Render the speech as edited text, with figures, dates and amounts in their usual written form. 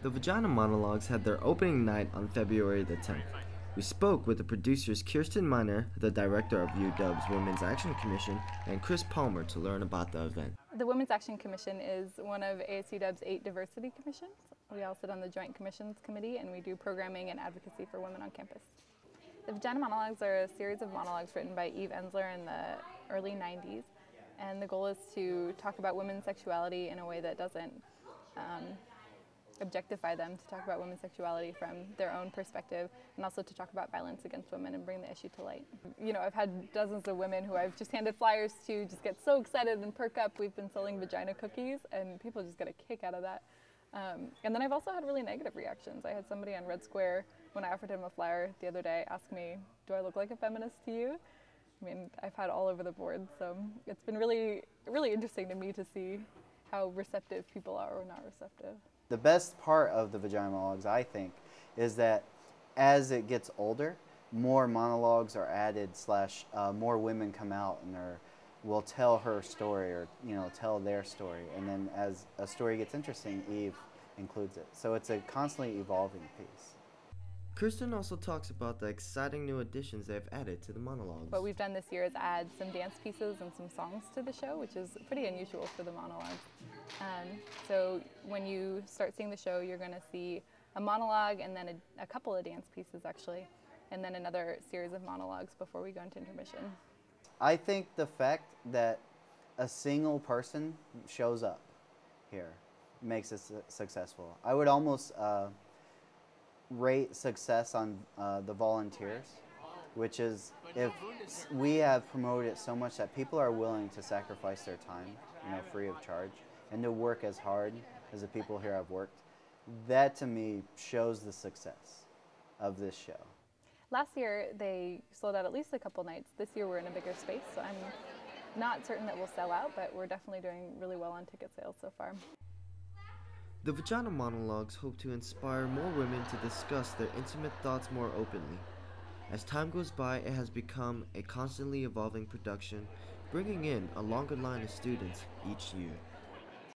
The Vagina Monologues had their opening night on February the 10th. We spoke with the producers Kirsten Miner, the director of UW's Women's Action Commission, and Chris Palmer to learn about the event. The Women's Action Commission is one of ASUW's 8 diversity commissions. We all sit on the Joint Commissions Committee and we do programming and advocacy for women on campus. The Vagina Monologues are a series of monologues written by Eve Ensler in the early 90s, and the goal is to talk about women's sexuality in a way that doesn't objectify them, to talk about women's sexuality from their own perspective, and also to talk about violence against women and bring the issue to light. You know, I've had dozens of women who I've just handed flyers to just get so excited and perk up. We've been selling vagina cookies and people just get a kick out of that. And then I've also had really negative reactions. I had somebody on Red Square, when I offered him a flyer the other day, ask me, do I look like a feminist to you? I mean, I've had all over the board, so it's been really, really interesting to me to see how receptive people are or not receptive. The best part of the Vagina Monologues, I think, is that as it gets older, more monologues are added, / more women come out and will tell her story or tell their story. And then as a story gets interesting, Eve includes it. So it's a constantly evolving piece. Kirsten also talks about the exciting new additions they've added to the monologues. What we've done this year is add some dance pieces and some songs to the show, which is pretty unusual for the monologues. So when you start seeing the show, you're going to see a monologue and then a couple of dance pieces actually, and then another series of monologues before we go into intermission. I think the fact that a single person shows up here makes it successful. I would almost rate success on the volunteers, which is if we have promoted it so much that people are willing to sacrifice their time, free of charge, and to work as hard as the people here have worked. That to me shows the success of this show. Last year they sold out at least a couple nights. This year we're in a bigger space, so I'm not certain that we'll sell out, but we're definitely doing really well on ticket sales so far. The Vagina Monologues hope to inspire more women to discuss their intimate thoughts more openly. As time goes by, it has become a constantly evolving production, bringing in a longer line of students each year.